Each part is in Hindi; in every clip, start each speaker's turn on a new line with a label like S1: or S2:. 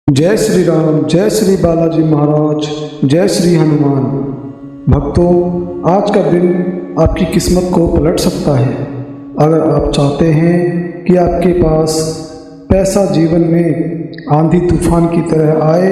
S1: जय श्री राम, जय श्री बालाजी महाराज, जय श्री हनुमान। भक्तों, आज का दिन आपकी किस्मत को पलट सकता है। अगर आप चाहते हैं कि आपके पास पैसा जीवन में आंधी तूफान की तरह आए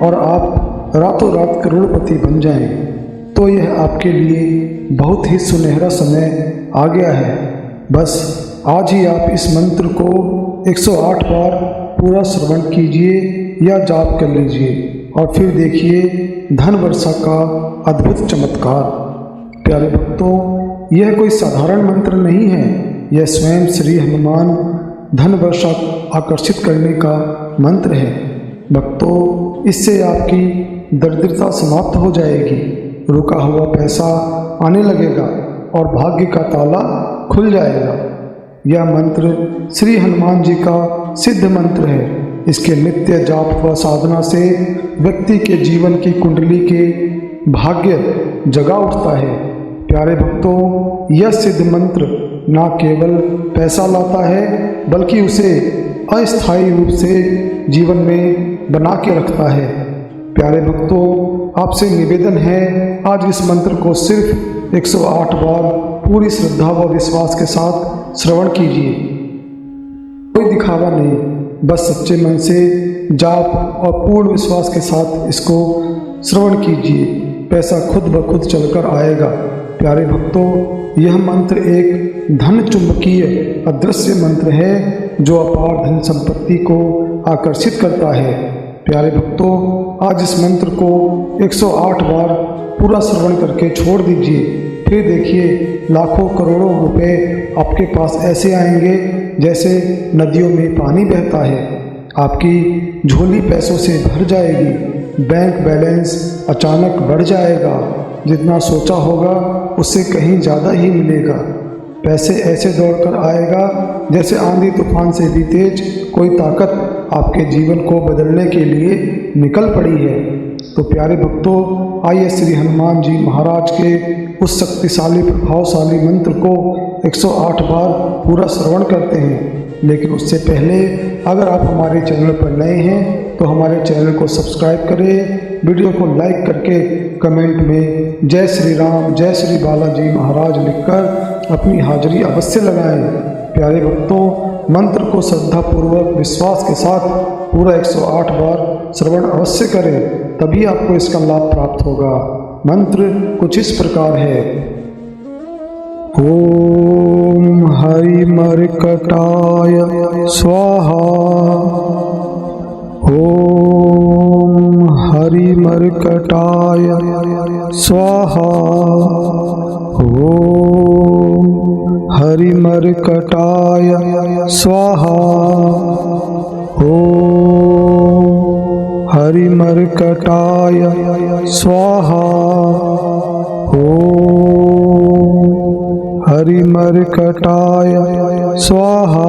S1: और आप रातों रात करोड़पति बन जाएं, तो यह आपके लिए बहुत ही सुनहरा समय आ गया है। बस आज ही आप इस मंत्र को 108 बार पूरा श्रवण कीजिए या जाप कर लीजिए और फिर देखिए धन वर्षा का अद्भुत चमत्कार। प्यारे भक्तों, यह कोई साधारण मंत्र नहीं है, यह स्वयं श्री हनुमान धन वर्षा आकर्षित करने का मंत्र है। भक्तों, इससे आपकी दरिद्रता समाप्त हो जाएगी, रुका हुआ पैसा आने लगेगा और भाग्य का ताला खुल जाएगा। यह मंत्र श्री हनुमान जी का सिद्ध मंत्र है। इसके नित्य जाप व साधना से व्यक्ति के जीवन की कुंडली के भाग्य जगा उठता है। प्यारे भक्तों, यह सिद्ध मंत्र न केवल पैसा लाता है बल्कि उसे अस्थायी रूप से जीवन में बना के रखता है। प्यारे भक्तों, आपसे निवेदन है, आज इस मंत्र को सिर्फ 108 बार पूरी श्रद्धा व विश्वास के साथ श्रवण कीजिए। कोई दिखावा नहीं, बस सच्चे मन से जाप और पूर्ण विश्वास के साथ इसको श्रवण कीजिए। पैसा खुद ब खुद चलकर आएगा। प्यारे भक्तों, यह मंत्र एक धन चुंबकीय अदृश्य मंत्र है जो अपार धन संपत्ति को आकर्षित करता है। प्यारे भक्तों, आज इस मंत्र को 108 बार पूरा श्रवण करके छोड़ दीजिए। फिर देखिए लाखों करोड़ों रुपए आपके पास ऐसे आएंगे जैसे नदियों में पानी बहता है। आपकी झोली पैसों से भर जाएगी, बैंक बैलेंस अचानक बढ़ जाएगा, जितना सोचा होगा उससे कहीं ज़्यादा ही मिलेगा। पैसे ऐसे दौड़कर आएगा जैसे आंधी तूफान से भी तेज कोई ताकत आपके जीवन को बदलने के लिए निकल पड़ी है। तो प्यारे भक्तों, आइए श्री हनुमान जी महाराज के उस शक्तिशाली प्रभावशाली मंत्र को 108 बार पूरा श्रवण करते हैं। लेकिन उससे पहले अगर आप हमारे चैनल पर नए हैं तो हमारे चैनल को सब्सक्राइब करें, वीडियो को लाइक करके कमेंट में जय श्री राम, जय श्री बालाजी महाराज लिखकर अपनी हाजिरी अवश्य लगाएं। प्यारे भक्तों, मंत्र को श्रद्धापूर्वक विश्वास के साथ पूरा 108 बार श्रवण अवश्य करें, तभी आपको इसका लाभ प्राप्त होगा। मंत्र कुछ इस प्रकार है। ओम हरि मर्कटाय स्वाहा, ओम हरि मर्कटाय स्वाहा, ओम हरि मर्कटाय स्वाहा, ओम हरि मर्कटाय स्वाहा, ओम हरि मर्कटाय स्वाहा,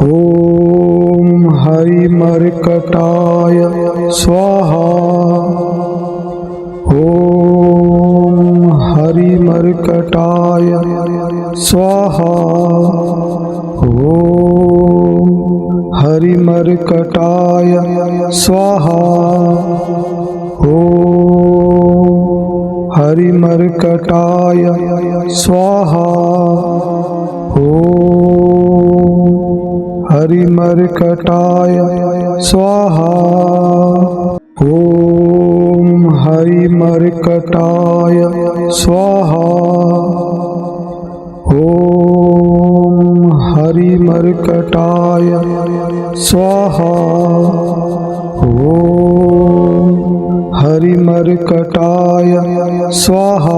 S1: ओम हरि मर्कटाय स्वाहा, ओम हरि मर्कटाय स्वाहा, ओम हरि मर्कटाय स्वाहा, ओम हरि मर्कटाय स्वाहा, ओम हरि मर्कटाय स्वाहा, ओम हरि मर्कटाय स्वाहा, ओम हरि मर्कटाय स्वाहा,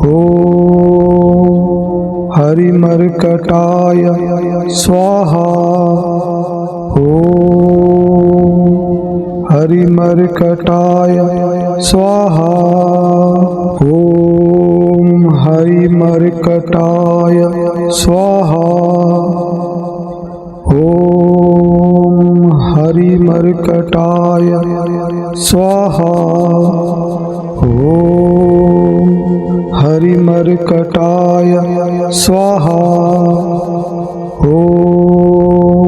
S1: ओम हरि मर्कटाय स्वाहा, ओम हरि मर्कटाय स्वाहा, ओम हरि मर्कटाय स्वाहा, ओम हरि मर्कटाय स्वाहा, ओम हरि मर्कटाय स्वाहा, ओम हरि मर्कटाय स्वाहा, ओम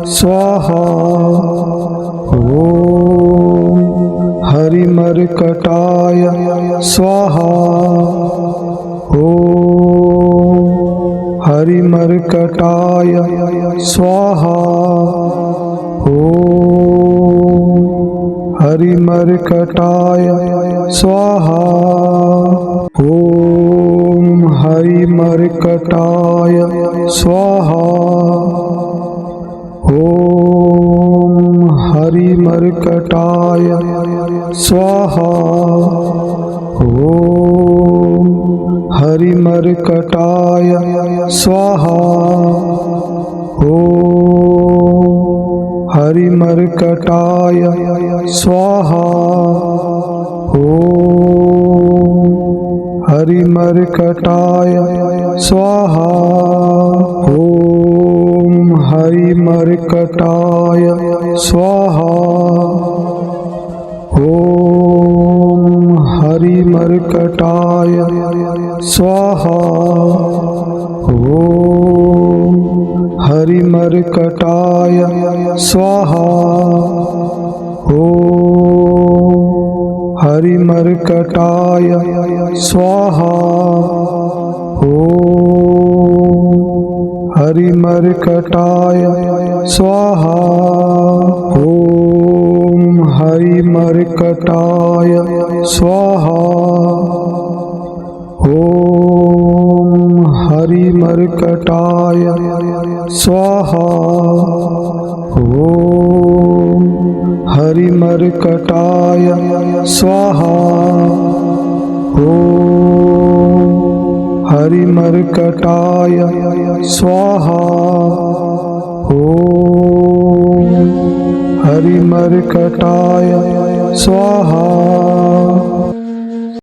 S1: स्वाहा। ओम हरिमर्कटाय स्वाहा। ओम हरिमर्कटाय स्वाहा। ओम हरिमर्कटाय स्वाहा। ओम हरिमर्कटाय स्वाहा। ओम हरिमर्कटाय स्वाहा। ओम हरिमर्कटाय स्वाहा। ओम हरिमर्कटाय स्वाहा। ओम हरिमर्कटाय स्वाहा। ओम हरिमर्कटाय स्वाहा। ओम हरिमर्कटाय स्वाहा। ओम हरिमर्कटाय स्वाहा। ओम हरिमर्कटाय स्वाहा। ओम हरिमर्कटाय स्वाहा। ओम हरिमर्कटाय स्वाहा। ओम हरिमर्कटाय स्वाहा। ओम हरिमर्कटाय स्वाहा। ओम हरिमर्कटाय स्वाहा। ओम हरिमर्कटाय स्वाहा।